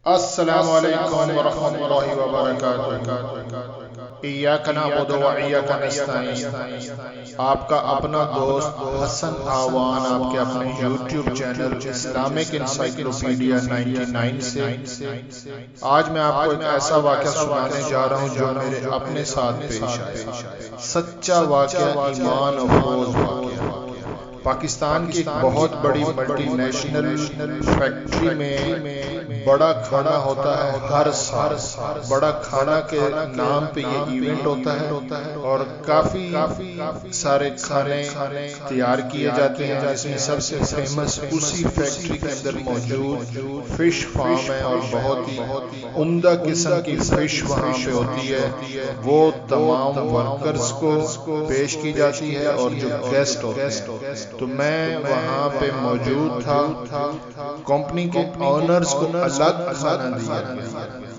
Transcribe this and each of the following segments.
السلام علیکم ورحمۃ اللہ وبرکاتہ۔ ایاک نعبد و ایاک نستعین۔ آپ کا اپنا دوست حسن آوان آپ کے اپنے یوٹیوب چینل اسلامک انسائکلوپیڈیا 99 سے آج میں آپ کو ایک ایسا واقعہ سنانے جا رہا ہوں جو میرے اپنے ساتھ پیش آیا۔ سچا واقعہ، ایمان افروز واقعہ۔ پاکستان کی ایک بہت بڑی ملٹی نیشنل فیکٹری میں بڑا کھانا ہوتا ہے ہر سال۔ بڑا کھانا کے نام پہ یہ ایونٹ ہوتا ہے اور کافی سارے کھانے تیار کیے جاتے ہیں، جس میں سب سے فیمس اسی فیکٹری کے اندر موجود فش فارم ہے اور بہت ہی عمدہ قسم کی فش وہاں پہ ہوتی ہے۔ وہ تمام ورکرز کو پیش کی جاتی ہے اور جو گیسٹ ہوتے ہیں، تو میں وہاں پہ موجود تھا۔ کمپنی کے آنرز کو الگ کھانا دیا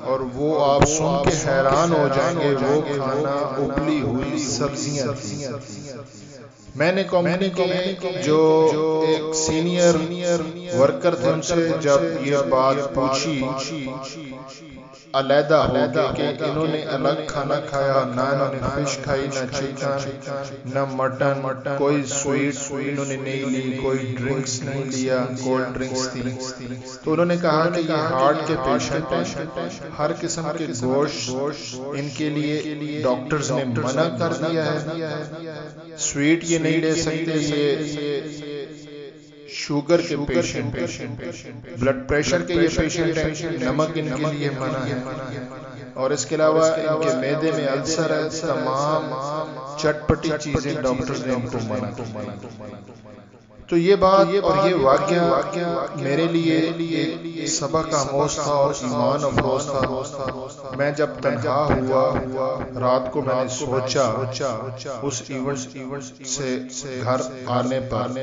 اور وہ آپ سن کے حیران ہو جائیں گے، وہ کھانا ابلی ہوئی سبزیاں تھیں۔ میں نے کمپنی کے جو ایک سینئر ورکر تھے ان سے جب یہ بات پوچھی علیحدہ ہو کے کہ انہوں نے الگ کھانا کھایا، نہ انہوں نے فش کھائی، نہ چکن، نہ مٹن، کوئی سویٹ انہوں نے نہیں لی، کوئی ڈرنکس نہیں لیا، کولڈ ڈرنکس تھی، تو انہوں نے کہا کہ یہ ہارٹ کے پیشنٹ ہیں، ہر قسم کے گوشت ان کے لیے ڈاکٹرز نے منع کر دیا ہے، سویٹ یہ نہیں لے سکتے، یہ شوگر کے پیشنٹ، بلڈ پریشر کے یہ پیشنٹ ہیں، نمک ان کے لیے منع ہے، اور اس کے علاوہ ان کے معدے میں السر ہے، تمام چٹپٹی چیزیں ڈاکٹرز نے ان کو منع کی۔ تو یہ بات اور یہ واقعہ میرے لیے ایک سبق آموز تھا اور ایمان افروز تھا۔ میں جب تنہا ہوا رات کو میں نے سوچا اس ایونٹ سے گھر آنے پر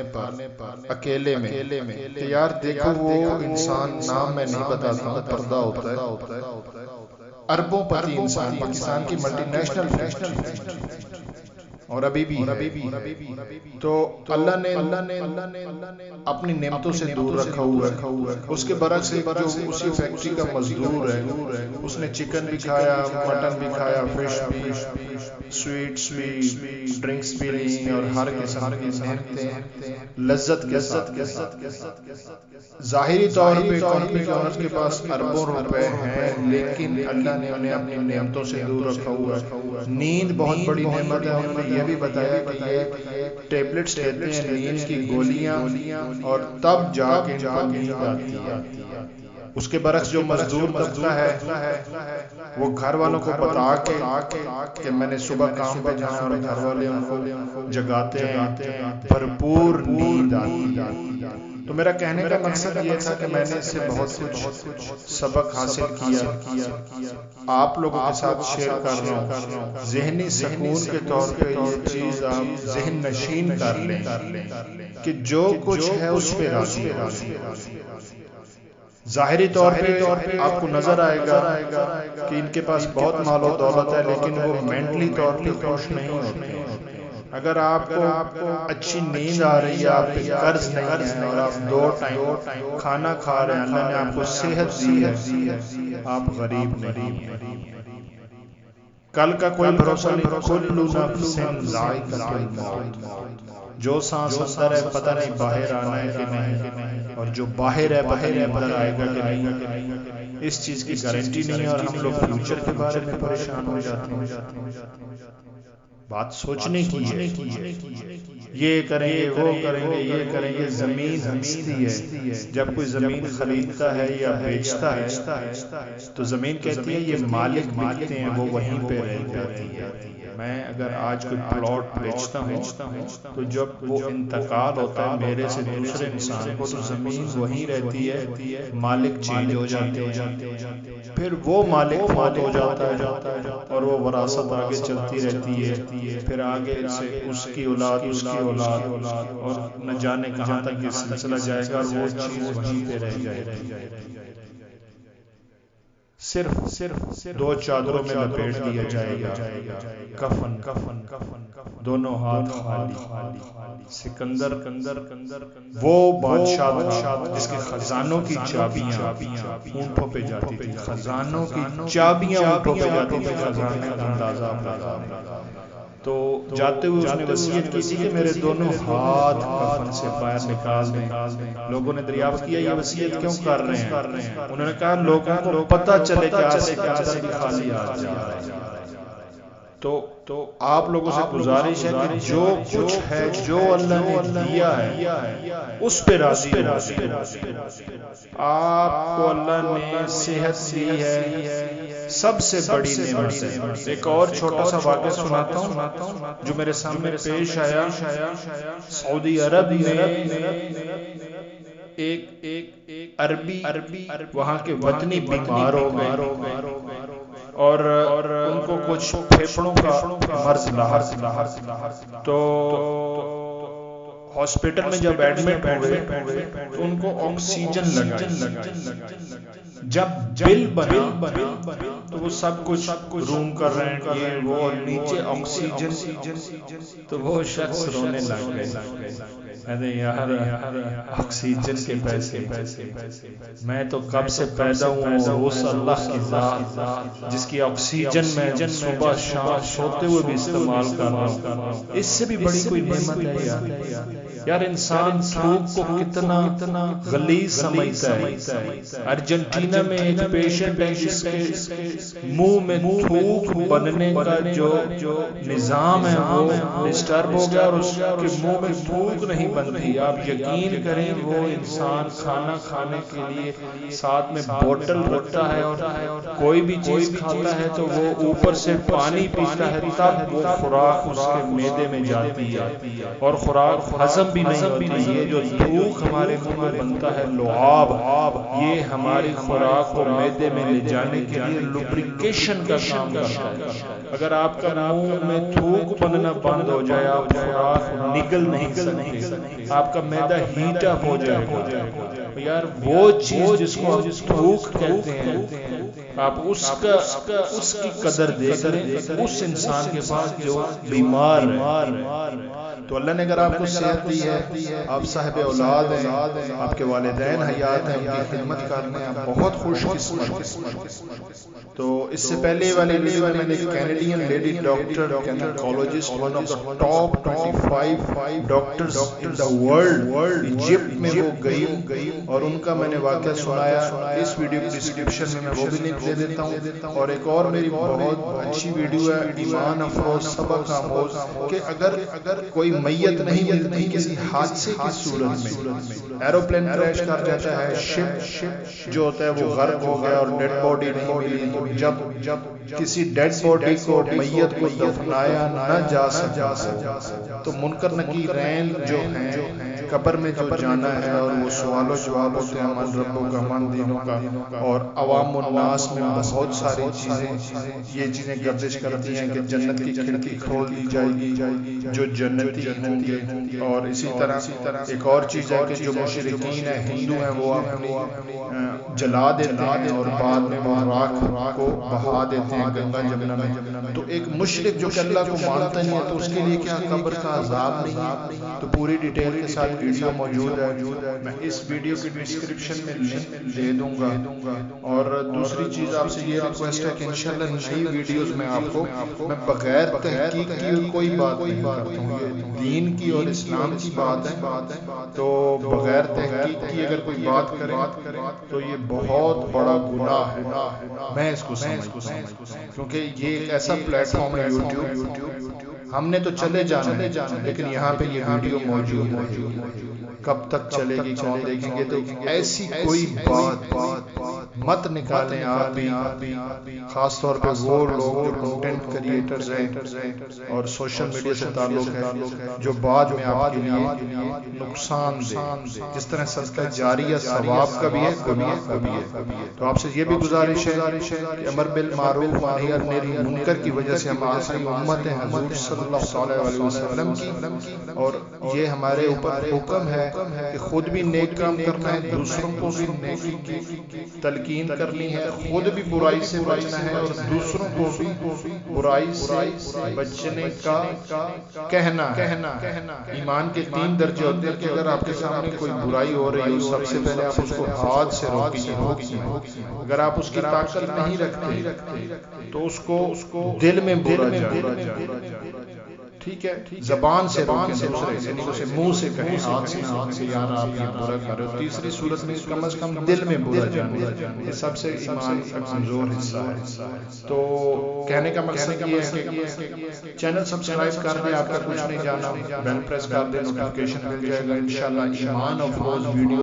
اکیلے میں کہ یار دیکھو وہ انسان، نام میں نہیں بتاتا ہوں، پردہ ہوتا ہے، اربوں پتی انسان، پاکستان کی ملٹی نیشنل فیکٹری، اور ابھی بھی تو اللہ نے اپنی نعمتوں سے دور رکھا ہوا ہے۔ اس کے برعکس جو اسی فیکٹری کا مزدور ہے، اس نے چکن بھی کھایا، مٹن بھی کھایا، فش بھی، سویٹس بھی، ڈرنکس بھی لی اور ہر قسم کی نعمتیں لذت کے ساتھ۔ ظاہری طور پہ کمپنی کے اونر کے پاس اربوں روپے ہیں، لیکن اللہ نے انہیں اپنی نعمتوں سے دور رکھا ہوا ہے۔ نیند بہت بڑی نعمت ہے، انہوں نے یہ بھی بتایا کہ یہ ٹیبلٹس لیتے ہیں، نیند کی گولیاں، اور تب جا کے ان کو نیند آتی ہے۔ اس کے برعکس جو مزدور طبقہ ہے وہ گھر والوں کو بتا کے کہ میں نے صبح کام پہ جانا، اور گھر والے ان کو جگاتے ہیں، بھرپور نیند آتی ہے۔ تو میرا کہنے کا مقصد یہ تھا کہ میں نے اس سے بہت کچھ سبق حاصل کیا، آپ لوگوں کے ساتھ شیئر کر رہا ہوں۔ ذہنی سکون کے طور پہ یہ چیز آپ ذہن نشین کر لیں کہ جو کچھ ہے اس پہ راضی ہو۔ ظاہری طور پہ آپ کو نظر آئے گا کہ ان کے پاس بہت مال و دولت ہے، لیکن وہ مینٹلی طور پہ خوش نہیں ہوتے۔ اگر آپ کو اچھی نیند آ رہی ہے، آپ پہ قرض نہیں ہے، اور آپ 2 ٹائم کھانا کھا رہے ہیں، اللہ نے آپ کو صحت دی ہے، آپ غریب نہیں ہیں۔ کل کا کوئی بھروسہ نہیں، کل نفس ذائقۃ الموت، جو سانس اندر ہے پتہ نہیں باہر آنا ہے کہ نہیں، اور جو باہر ہے پتہ نہیں اندر آئے گا کہ نہیں، اس چیز کی گارنٹی نہیں ہے، اور ہم لوگ فیوچر کے بارے میں پریشان ہو جاتے ہیں۔ بات سوچنے کی ہے، یہ کریں گے، وہ کریں گے، یہ کریں گے۔ زمین ہنستی ہے جب کوئی زمین خریدتا ہے یا بیچتا ہے، تو زمین کہتی ہے یہ مالک بکتے ہیں، وہ وہیں پہ رہ جاتی ہے۔ میں اگر آج کوئی پلاٹ بیچتا ہوں تو جب وہ انتقال ہوتا ہے میرے سے دوسرے انسان کو، تو زمین وہیں رہتی ہے، مالک چینج ہو جاتے ہیں، پھر وہ مالک فوت ہو جاتا ہے اور وہ وراثت آگے چلتی رہتی ہے، پھر آگے سے اس کی اولاد، اس کی اولاد، اور نہ جانے کہاں تک یہ سلسلہ جائے گا، اور وہ چیز وہیں پہ رہ جائے گی۔ صرف 2 چادروں میں لپیٹ دیا جائے گا، کفن دونوں ہاتھ خالی۔ سکندر وہ بادشاہ تھا جس کے خزانوں کی چابیاں اونٹوں پہ جاتی تھی، خزانوں کی چابیاں اونٹوں پہ جاتی تھی، خزانے کا اندازہ لگا۔ تو جاتے ہوئے اس نے وصیت کی تھی کہ میرے دونوں ہاتھ کفن سے باہر نکال دیں۔ لوگوں نے دریافت کیا یہ وصیت کیوں کر رہے ہیں؟ انہوں نے کہا لوگوں کو پتہ چلے کہ آج سے چادر بھی خالی آ جائے۔ تو آپ لوگوں سے گزارش ہے کہ جو کچھ ہے، جو اللہ نے دیا ہے اس پہ راضی ہو۔ آپ کو اللہ نے صحت دی ہے، سب سے بڑی نعمت ہے۔ ایک اور چھوٹا سا واقعہ سناتا ہوں جو میرے سامنے پیش آیا۔ سعودی عرب میں ایک عربی وہاں کے وطنی بیمار ہو گئے اور ان کو کچھ پھیپھڑوں کا مرض لاحق۔ تو ہاسپٹل میں جب ایڈمٹ ہوئے تو ان کو آکسیجن لگائی۔ جب بل بنا تو وہ سب کچھ روم کر رہے ہیں یہ وہ، اور نیچے آکسیجن، تو وہ شخص رونے لگ گئے۔ ارے یار آکسیجن کے پیسے، میں تو کب سے پیدا ہوں اور اس اللہ کی ذات جس کی آکسیجن میں صبح شام سوتے ہوئے بھی استعمال کر رہا ہوں، اس سے بھی بڑی کوئی نعمت ہے یار۔ انسان تھوک کو کتنا غلیظ سمجھتا ہے۔ ارجنٹینا میں ایک پیشنٹ ہے جس کے منہ میں تھوک بننے کا جو نظام ہے وہ ڈسٹرب ہو گیا اور اس کے منہ میں تھوک نہیں بنتی۔ آپ یقین کریں وہ انسان کھانا کھانے کے لیے ساتھ میں بوتل رکھتا ہے اور کوئی بھی چیز کھاتا ہے تو وہ اوپر سے پانی پیتا ہے، تب وہ خوراک اس کے معدے میں جاتی ہے اور خوراک ہضم بھی نہیں ہوتی۔ یہ جو تھوک ہمارے منہ میں بنتا ہے لعاب، یہ ہماری خوراک کو معدے میں لے جانے کے لیے لوبریکیشن کا کام کرتا ہے۔ اگر آپ کا منہ میں تھوک بننا بند ہو جائے، آپ خوراک نگل نہیں سکتے، آپ کا معدہ ہیٹ اپ ہو جائے گا۔ یار وہ چیز جس کو تھوک کہتے ہیں، آپ اس کی قدر دیکھ لیں اس انسان کے پاس جو بیمار ہے۔ تو اللہ نے اگر آپ کو صحت دی ہے، آپ صاحب اولاد ہیں، آپ کے والدین حیات ہیں، ان کی خدمت کرنے ہیں، آپ بہت خوش قسمت۔ تو اس سے پہلے والے ویڈیو میں نے Canadian lady doctor gynaecologist, one of the top 25 doctors in the world, Egypt میں وہ گئی اور ان کا میں نے واقعہ سنایا۔ اس ویڈیو کی ڈسکرپشن میں وہ بھی لنک دے دیتا ہوں۔ اور ایک اور میری بہت اچھی ویڈیو ہے ایمان افروز سبق آموز، کہ اگر کوئی میت نہیں ملتی کسی حادثے کی صورت میں، ایروپلین کریش کر جاتا ہے، شپ جو ہوتا ہے وہ غرق ہو گیا اور ڈیڈ باڈی نہیں ملی، تو جب کسی ڈیڈ باڈی کو میت کو دفنایا نہ جا سکا تو منکر نکیرین جو ہیں قبر میں جو جانا ہے اور وہ سوال و جواب ہوتے ہیں من ربوں کا من دینوں کا، اور عوام الناس میں بہت ساری یہ چیزیں گردش کرتی ہیں کہ جنت کی کھڑکی کھول دی جائے گی جو جنتی ہوں گے، اور اسی طرح ایک اور چیز ہے کہ جو مشرکین ہیں ہندو ہیں وہ اپنی جلا دیتے ہیں اور بعد میں وہ راکھ کو بہا دیتے ہیں گنگا جمنا میں۔ تو ایک مشرک جو کہ اللہ کو مانتا نہیں ہے تو اس کے لیے کیا قبر کا عذاب نہیں ہے؟ تو پوری ڈیٹیل کے ساتھ ویڈیو موجود ہے، میں اس ویڈیو کی ڈسکرپشن میں لنک دے دوں گا۔ اور دوسری چیز آپ سے یہ ریکویسٹ ہے کہ انشاءاللہ نئی ویڈیوز میں آپ کو میں بغیر تحقیق کی کوئی بات نہیں کرتا ہوں، یہ دین کی اور اسلام کی بات ہے، تو بغیر تحقیق کی اگر کوئی بات کرے تو یہ بہت بڑا گناہ ہے، میں اس کو سمجھتا ہوں، کیونکہ یہ ایک ایسا پلیٹ فارم ہے یوٹیوب، ہم نے تو چلے جانا لیکن یہاں پہ یہ ویڈیو موجود ہے، کب تک چلے گی کون دیکھیں گے؟ تو ایسی کوئی بات مت نکالیں آپ بھی، خاص طور پہ وہ لوگ جو کنٹینٹ کریٹرز ہیں اور سوشل میڈیا سے تعلق ہے جو بعد میں آپ کے لیے نقصان دے، جس طرح صدقہ جاریہ ثواب کا بھی ہے گناہ کا بھی ہے۔ تو آپ سے یہ بھی گزارش ہے کہ امر بالمعروف نہی عن المنکر کی وجہ سے ہماری ساری امت ہے حضور صلی اللہ علیہ وسلم کی، اور یہ ہمارے اوپر حکم ہے کہ خود بھی نیک کام کرنا ہے، دوسروں کو بھی نیکی کی تلقین کرنی ہے، خود بھی برائی سے بچنا ہے اور دوسروں کو بھی برائی سے بچنے کا کہنا ہے۔ ایمان کے 3 درجے ہوتے ہیں کہ اگر آپ کے سامنے کوئی برائی ہو رہی ہو، سب سے پہلے آپ اس کو ہاتھ سے روکیے۔ اگر آپ اس کی طاقت نہیں رکھتے تو اس کو دل میں برا جائے، ٹھیک ہے، زبان سے روکیں دوسرے، یعنی اسے منہ سے کہیں، ہاتھ سے یار آپ یہ برا کر رہے ہو۔ تیسری صورت میں کم از کم دل میں برا جانا، یہ سب سے ایمان کا کمزور حصہ ہے۔ تو کہنے کا مقصد یہ ہے کہ چینل سبسکرائب کر دیں، آپ کا کچھ نہیں جانا، بیل پریس کر دیں، نوٹیفیکیشن مل جائے گا انشاءاللہ۔ ایمان آف روز ویڈیو